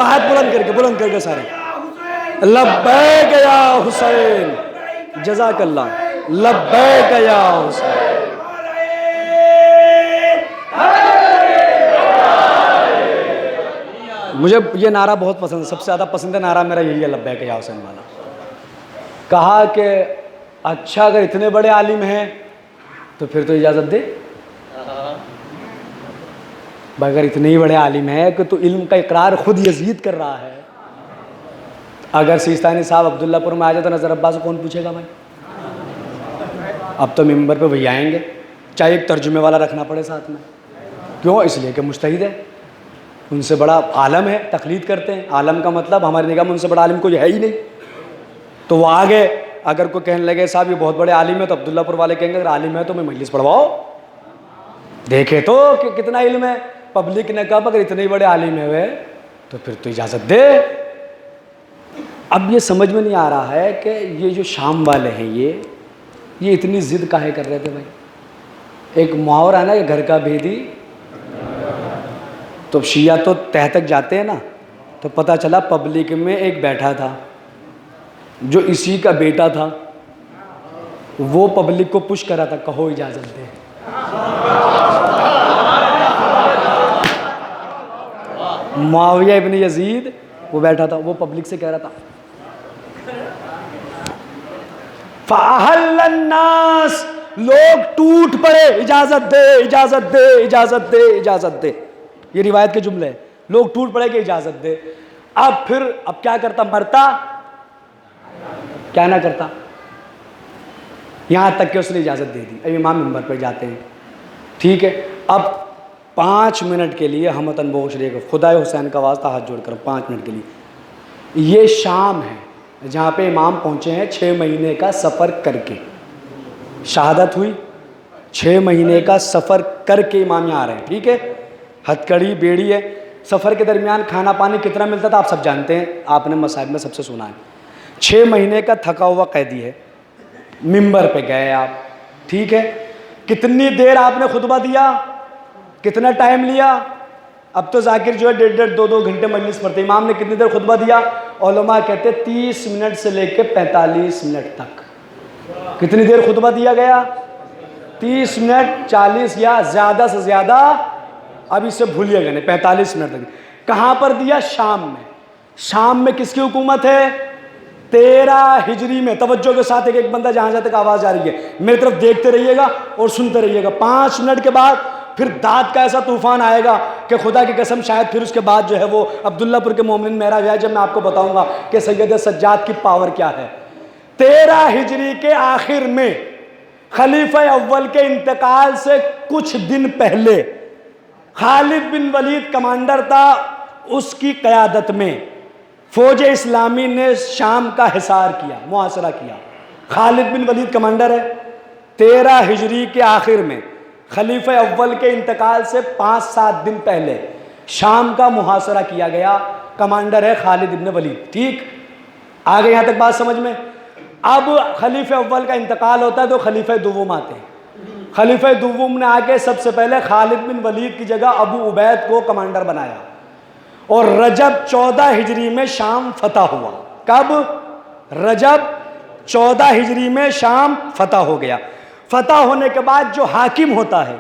हाथ बुलंद करके सारे लब्बैक या हुसैन, जज़ाकल्लाह, लब्बैक या हुसैन। मुझे ये नारा बहुत पसंद है, सबसे ज़्यादा पसंद है नारा मेरा यही है, लब्बैक या हुसैन वाला। कहा कि अच्छा अगर इतने बड़े आलिम हैं तो फिर तो इजाज़त दे भाई, अगर इतने ही बड़े आलिम हैं कि तो इल्म का इकरार खुद यजीद कर रहा है। अगर सिस्तानी साहब अब्दुल्लापुर में आ जाए तो नज़र अब्बास को कौन पूछेगा भाई? अब तो मिंबर पे भैया आएंगे, चाहे एक तर्जुमे वाला रखना पड़े साथ में। क्यों? इसलिए कि मुज्तहिद है, उनसे बड़ा आलम है, तकलीद करते हैं। आलम का मतलब हमारी निगाह में उनसे बड़ा आलिम कोई है ही नहीं। तो वो आगे अगर कोई कहने लगे साहब ये बहुत बड़े आलिम है, तो अब्दुल्लापुर वाले कहेंगे अगर आलिम है तो मैं मजलिस पढ़वाओ, देखे तो कि कितना इल्म है। पब्लिक ने कहा अगर इतने ही बड़े आलिम है वे तो फिर तो इजाज़त दे। अब ये समझ में नहीं आ रहा है कि ये जो शाम वाले हैं ये इतनी ज़िद काहे कर रहे थे भाई? एक मुहावरा है ना, ये घर का भेदी, तो शिया तो तह तक जाते हैं ना। तो पता चला पब्लिक में एक बैठा था जो इसी का बेटा था, वो पब्लिक को पुश करा था, कहो इजाज़त दे। मुआविया इब्न यजीद वो बैठा था, वो पब्लिक से कह रहा था फ़अहल्लन्नास, लोग टूट पड़े, इजाज़त दे इजाज़त दे इजाज़त दे इजाज़त दे। ये रिवायत के जुमले हैं, लोग टूट पड़े कि इजाज़त दे। अब क्या करता? मरता, क्या ना करता, यहाँ तक कि उसने इजाज़त दे दी। अब इमाम मिंबर पर जाते हैं, ठीक है। अब 5 मिनट के लिए हम तनबोश रहेगा, खुदाए हुसैन का वास्ता हाथ जोड़कर 5 मिनट के लिए। ये शाम है जहाँ पे इमाम पहुँचे हैं 6 महीने का सफ़र करके, शहादत हुई, 6 महीने का सफ़र करके इमाम यहाँ आ रहे हैं, ठीक है। हथकड़ी बेड़ी है। सफ़र के दरमियान खाना पानी कितना मिलता था आप सब जानते हैं, आपने मसाइब में सबसे सुना है। 6 महीने का थका हुआ कैदी है, मिंबर पे गए आप, ठीक है। कितनी देर आपने खुतबा दिया, कितना टाइम लिया? अब तो जाकिर जो है 1.5 2 घंटे मजलिस पढ़ते। इमाम ने कितनी देर खुतबा दिया? उलमा कहते 30 मिनट से लेकर 45 मिनट तक। कितनी देर खुतबा दिया गया? 30 मिनट, 40 या ज़्यादा से ज़्यादा, अब इससे भूलिएगा नहीं, 45 मिनट तक। कहाँ पर दिया? शाम में। शाम में किसकी हुकूमत है? 13 हिजरी में। तवज्जो के साथ एक बंदा जहाँ तक आवाज़ आ रही है मेरी तरफ देखते रहिएगा और सुनते रहिएगा। 5 मिनट के बाद फिर दाद का ऐसा तूफान आएगा कि खुदा की कसम शायद फिर उसके बाद जो है वो अब्दुल्लापुर के मोमिन मेरा गया, जब मैं आपको बताऊंगा कि सैयद सज्जाद की पावर क्या है। 13 हिजरी के आखिर में खलीफा अव्वल के इंतकाल से कुछ दिन पहले खालिद बिन वलीद कमांडर था, उसकी क़यादत में फ़ौज इस्लामी ने शाम का हिसार किया, मुहासरा किया। खालिद बिन वलीद कमांडर है। 13 हिजरी के आखिर में खलीफा अव्वल के इंतकाल से 5-7 दिन पहले शाम का मुहासरा किया गया। कमांडर है खालिद इब्न वलीद, ठीक। आ गए यहाँ तक बात समझ में? अब खलीफा अव्वल का इंतकाल होता है तो खलीफा दुव्वम आते हैं। खलीफा दुव्वम ने आके सबसे पहले खालिद बिन वलीद की जगह अबू उबैद को कमांडर बनाया और रजब 14 हिजरी में शाम फतह हुआ। कब? रजब 14 हिजरी में शाम फतह हो गया। फतह होने के बाद जो हाकिम होता है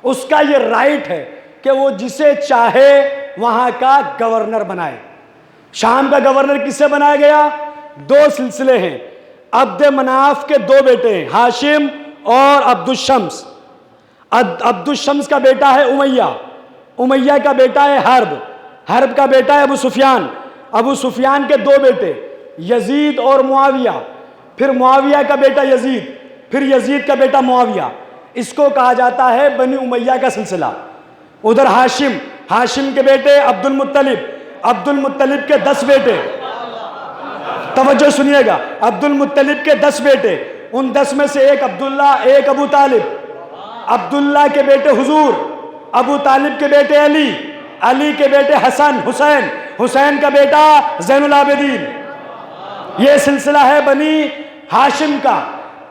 उसका ये राइट है कि वो जिसे चाहे वहाँ का गवर्नर बनाए। शाम का गवर्नर किससे बनाया गया? 2 सिलसिले हैं। अब्द मनाफ के 2 बेटे हैं, हाशिम और अब्दुशम्स। अब्दुशम्स का बेटा है उमैया, उमैया का बेटा है हर्ब, हर्ब का बेटा है अबू सुफियान, अबू सुफियान के दो बेटे यजीद और मुआविया, फिर मुआविया का बेटा यजीद, फिर यजीद का बेटा मुआविया। इसको कहा जाता है बनी उमैया का सिलसिला। उधर हाशिम, हाशिम के बेटे अब्दुल मुत्तलिब, अब्दुल मुत्तलिब के 10 बेटे, तवज्जो सुनिएगा, अब्दुल मुत्तलिब के 10 बेटे, उन 10 में से एक अब्दुल्ला, एक अबू तालिब, अब्दुल्ला के बेटे हुजूर, अबू तालिब के बेटे अली, अली के बेटे हसन, हुसैन, हुसैन का बेटा ज़ैनुल आबिदीन। ये सिलसिला है बनी हाशिम का।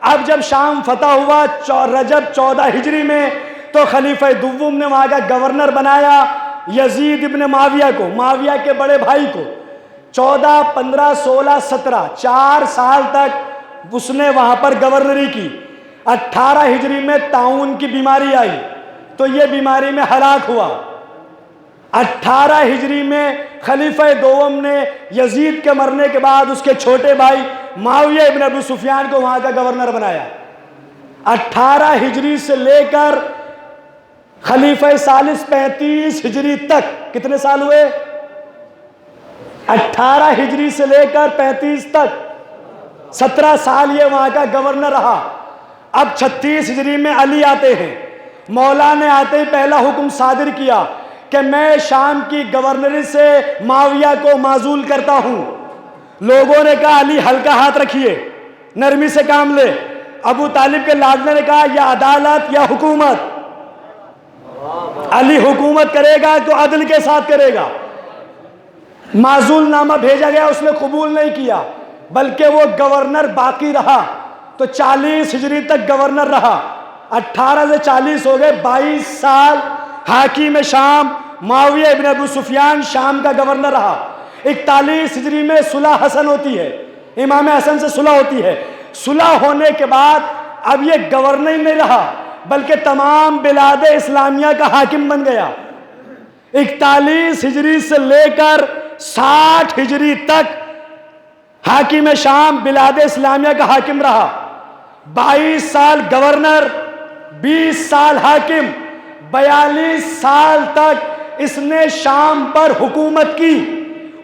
अब जब शाम फतह हुआ रजब 14 हिजरी में, तो खलीफा दुव्वम ने वहाँ का गवर्नर बनाया यजीद इब्न माविया को, माविया के बड़े भाई को। 14, 15, 16, 17 4 साल तक उसने वहाँ पर गवर्नरी की। 18 हिजरी में ताउन की बीमारी आई, तो ये बीमारी में हलाक हुआ। 18 हिजरी में खलीफा दोवम ने यजीद के मरने के बाद उसके छोटे भाई मुआविया इब्न अबू सुफियान को वहां का गवर्नर बनाया। 18 हिजरी से लेकर खलीफा सालिस 35 हिजरी तक कितने साल हुए? 18 हिजरी से लेकर 35 तक 17 साल ये वहां का गवर्नर रहा। अब 36 हिजरी में अली आते हैं। मौला ने आते ही पहला हुक्म सादिर किया कि मैं शाम की गवर्नरी से मुआविया को माजूल करता हूं। लोगों ने कहा अली हल्का हाथ रखिए, नरमी से काम ले। अबू तालिब के लाडले ने कहा या अदालत या हुकूमत। अली हुकूमत करेगा तो अदल के साथ करेगा। माजूल नामा भेजा गया, उसने कबूल नहीं किया, बल्कि वो गवर्नर बाकी रहा। तो 40 हिजरी तक गवर्नर रहा। 18 से 40 हो गए, 22 साल हाकिम शाम मुआविया इब्न अबू सुफियान शाम का गवर्नर रहा। 41 हिजरी में सुलह हसन होती है, इमाम हसन से सुलह होती है। सुलह होने के बाद अब ये गवर्नर ही नहीं रहा, बल्कि तमाम बिलाद इस्लामिया का हाकिम बन गया। 41 हिजरी से लेकर 60 हिजरी तक हाकिम शाम बिलाद इस्लामिया का हाकिम रहा। 22 साल गवर्नर, 20 साल हाकिम, 42 साल तक इसने शाम पर हुकूमत की।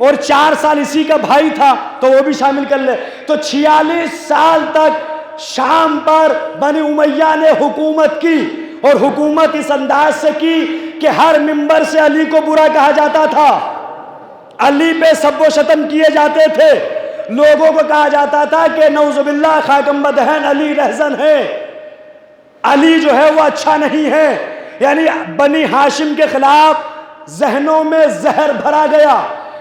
और 4 साल इसी का भाई था, तो वो भी शामिल कर ले, तो 46 साल तक शाम पर बनी उमैया ने हुकूमत की। और हुकूमत इस अंदाज से की कि हर मिंबर से अली को बुरा कहा जाता था, अली पे सब्बो शतम किए जाते थे। लोगों को कहा जाता था कि नौजुबिल्लाह खाकम बदहन अली रहजन है, अली जो है वो अच्छा नहीं है। यानी बनी हाशिम के खिलाफ जहनों में जहर भरा गया।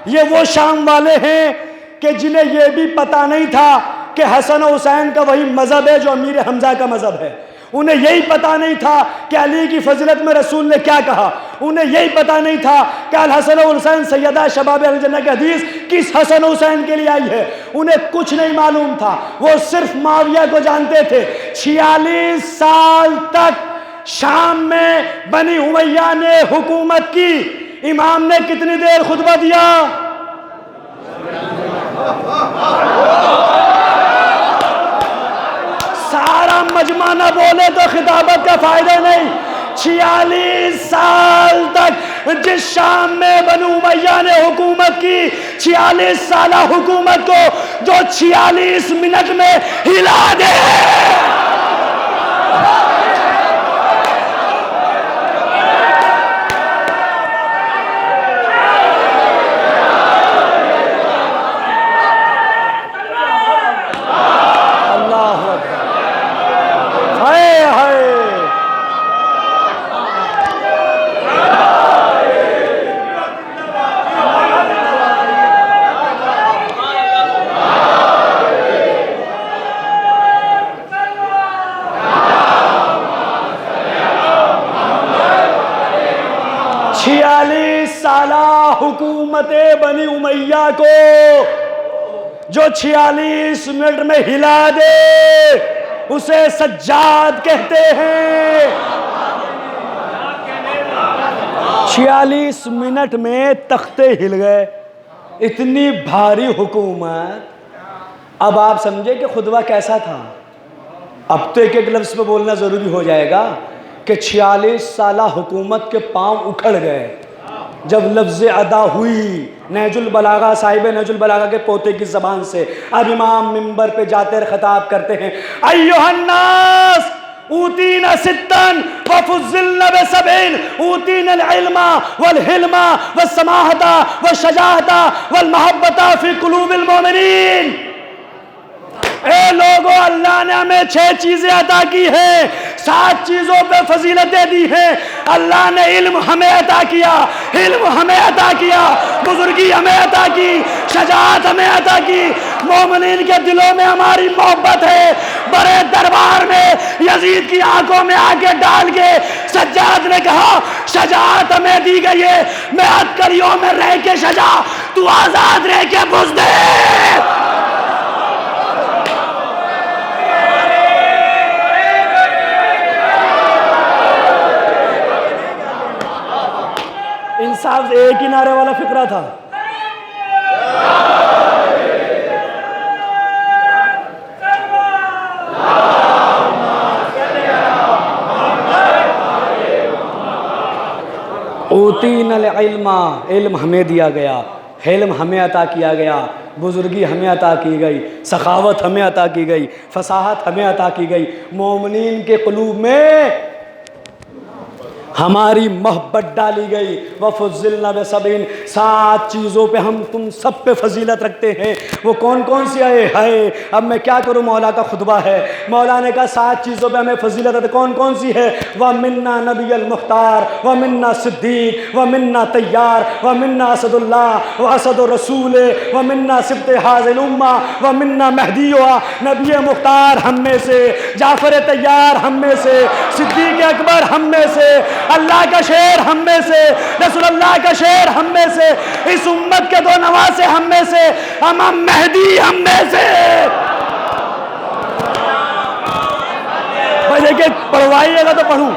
ये वो शाम वाले हैं कि जिन्हें यह भी पता नहीं था कि हसन और हुसैन का वही मजहब है जो अमीर हमजा का मजहब है। उन्हें यही पता नहीं था कि अली की फजीलत में रसूल ने क्या कहा। उन्हें यही पता नहीं था कि अल हसन और हुसैन सैयदा शबाब अहल जन्नह की हदीस किस हसन और हुसैन के लिए आई है। उन्हें कुछ नहीं मालूम था, वो सिर्फ मुआविया को जानते थे। 46 साल तक शाम में बनी उमैया ने हुकूमत की। इमाम ने कितनी देर खुतबा दिया? सारा मजमा न बोले तो खिताबत का फायदा नहीं। 46 साल तक जिस शाम में बनी उमैया ने हुकूमत की, 46 साल हुकूमत को जो 46 मिनट में हिला दे, हुकूमत बनी उमैया को जो 46 मिनट में हिला दे उसे सज्जाद कहते हैं। 46 मिनट में तख्ते हिल गए, इतनी भारी हुकूमत। अब आप समझे कि खुतबा कैसा था। अब तो एक एक लफ्ज़ पे बोलना ज़रूरी हो जाएगा कि 46 साल हुकूमत के पांव उखड़ गए जब लफ्ज़ अदा हुई नहजुल बलागा, साहिब नहजुल बलागा के पोते की ज़बान से। अब इमाम मिंबर पे जाते खिताब करते हैं, अय्युहन्नास ऊतीना सित्तन व फुज़्ज़िलना बिसबईन ऊतीना इल्मा वल हिल्मा व समाहता व शजाअता वल महब्बता फी कुलूबिल मोमिनीन। ए लोगों, अल्लाह ने हमें 6 चीजें अता की हैं, 7 चीजों पे फजीलतें दी हैं। अल्लाह ने इल्म हमें अता किया, इल्म हमें अता किया, बुजुर्गी हमें अता की, शजाअत हमें अता की। मोमिनीन के दिलों में हमारी मोहब्बत है। बड़े दरबार में यजीद की आंखों में आके डाल के सज्जाद ने कहा, शजाअत हमें दी गई है, मैं अतकरियों में रह के सजा, तू आजाद रह के बुज़ दे। इंसाफ से एक ही नारे वाला फिक्रा था। ऊतीनल इल्मा, इल्म हमें दिया गया, हिल्म हमें अता किया गया, बुजुर्गी हमें अता की गई, सखावत हमें अता की गई, फसाहत हमें अता की गई। मोमिनीन के क़ुलूब में हमारी मोहब्बत डाली गई। वफ़ुज़्ज़िलना बिसबईन, 7 चीज़ों पे हम तुम सब पे फजीलत रखते हैं। वो कौन कौन सी है? अब मैं क्या करूँ, मौला का खुतबा है। मौला ने कहा 7 चीज़ों पे हमें फजीलत है। कौन कौन सी है? व मिन्ना नबियल मुख्तार व मिन्ना सिद्दीक व मिन्ना तैयार व मिन्ना असदुल्लाह व असदुर रसूल व मिन्ना सिब्त हाज़िल उम्मा व मिन्ना महदीवा। नबी मुख्तार हम में से, जाफ़र तैयार हम में से, सिद्दीक अकबर हम में से, अल्लाह का शेर हम में से, रसूलुल्लाह का शेर हम में से, इस उम्मत के 2 नवासे हम में से, इमाम मेहदी हम में से। भाई देखिए, पढ़वाइएगा तो पढ़ूं।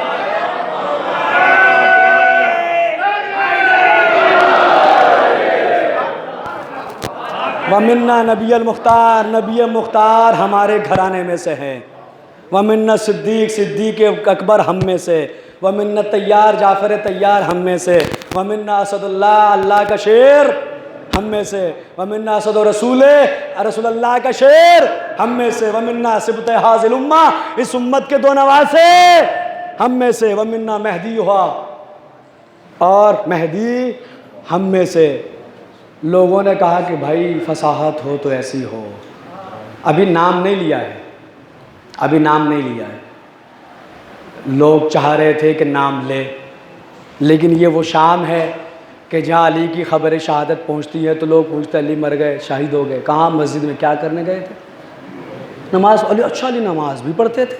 वमिन्ना नबियल मुख्तार, नबी मुख्तार हमारे घराने में से हैं। वमिन्ना सिद्दीक, सिद्दीक अकबर हम में से। वमिन्ना तैयार, जाफ़र तैयार हम में से। वमिन्ना असदुल्लाह, अल्लाह का शेर हम में से। वमिन्ना असद रसूल, रसूलुल्लाह का शेर हम में से। वमिन्ना सिब्त हाज़िल उम्मा, इस उम्मत के 2 नवासे हम में से। वमिन्ना महदी हुआ, और महदी हम में से। लोगों ने कहा कि भाई फसाहत हो तो ऐसी हो। अभी नाम नहीं लिया है, अभी नाम नहीं लिया है। लोग चाह रहे थे कि नाम ले, लेकिन ये वो शाम है कि जहाँ अली की खबर शहादत पहुँचती है तो लोग पूछते अली मर गए, शहीद हो गए। कहाँ? मस्जिद में। क्या करने गए थे? नमाज। अली अच्छा, अली नमाज भी पढ़ते थे।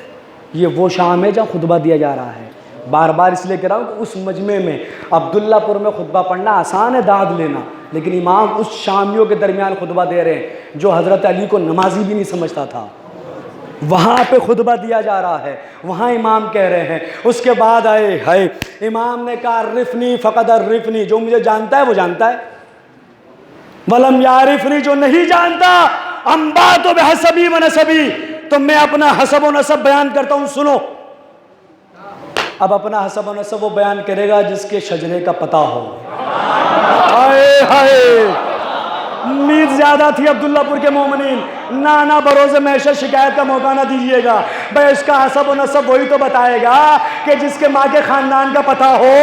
ये वो शाम है जहाँ खुतबा दिया जा रहा है। बार बार इसलिए कह रहा हूँ कि उस मजमे में, अब्दुल्लापुर में खुतबा पढ़ना आसान है, दाद लेना, लेकिन इमाम उस शामियों के दरमियान खुतबा दे रहे हैं जो हज़रत अली को नमाजी भी नहीं समझता था। वहाँ पे खुतबा दिया जा रहा है, वहाँ इमाम कह रहे हैं। उसके बाद आए है इमाम ने कहा रिफनी फ़क़द रिफनी, जो मुझे जानता है वो जानता है, वलम यारिफनी, जो नहीं जानता, अम्बा तो बेहसबी व नसबी, तो मैं अपना हसब व नसब बयान करता हूँ, सुनो। अब अपना हसब व नसब वो बयान करेगा जिसके शजरे का पता हो। हाय हाय, उम्मीद ज्यादा थी अब्दुल्लापुर के मोमिनीन। ना बरोज़े महशर शिकायत का मौका ना दीजिएगा। भाई इसका हसब व नसब वही तो बताएगा कि जिसके माँ के खानदान का पता हो,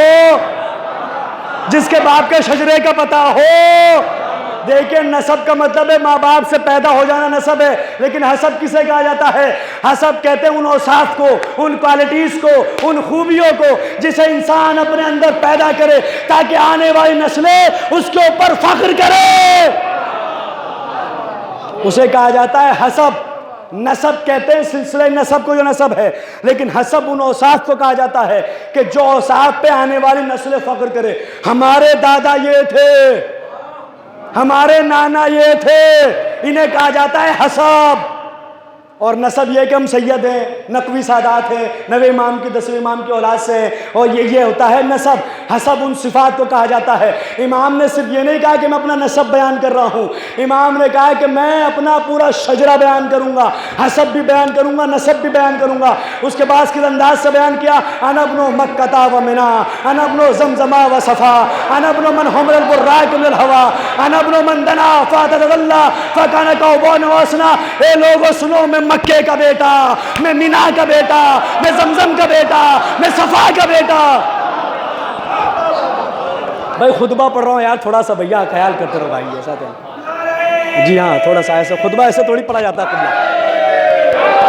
जिसके बाप के शजरे का पता हो। देखिए, नसब का मतलब है माँ बाप से पैदा हो जाना नसब है, लेकिन हसब किसे कहा जाता है? हसब कहते हैं उन औसाफ को, उन क्वालिटीज़ को, उन खूबियों को जिसे इंसान अपने अंदर पैदा करे ताकि आने वाली नस्लें उसके ऊपर फख्र करे, उसे कहा जाता है हसब। नसब कहते हैं सिलसिले नसब को, जो नसब है, लेकिन हसब उन औसाफ को कहा जाता है कि जो औसाफ पे आने वाली नस्लें फख्र करे। हमारे दादा ये थे, हमारे नाना ये थे, इन्हें कहा जाता है हसब। और नसब ये कि हम सैयद हैं, नकवी सादात हैं, 9वें इमाम की 10वें इमाम की औलाद से हैं, और ये होता है नसब। हसब उन सिफात को कहा जाता है। इमाम ने सिर्फ ये नहीं कहा कि मैं अपना नसब बयान कर रहा हूँ, इमाम ने कहा कि मैं अपना पूरा शजरा बयान करूँगा, हसब भी बयान करूँगा, नसब भी बयान करूँगा। उसके बाद किस अंदाज से बयान किया, अनबनो मक्कता व मिना, अनबनो जमजमा व सफ़ा, अनबनो मन हमरल बुर्राक मिनल हवा, अनबनो मन दना फ़ातदल्ला फ़काना कौबन वसना। ए लोगों सुनो, मैं मक्के का बेटा, मैं मीना का बेटा, मैं जमजम का बेटा, मैं सफ़ा का बेटा। भाई खुतबा पढ़ रहा हूँ यार, थोड़ा सा भैया ख्याल करते रहो भाई, ऐसा तो। जी हाँ, थोड़ा सा ऐसा खुतबा ऐसे थोड़ी पढ़ा जाता है खुतबा।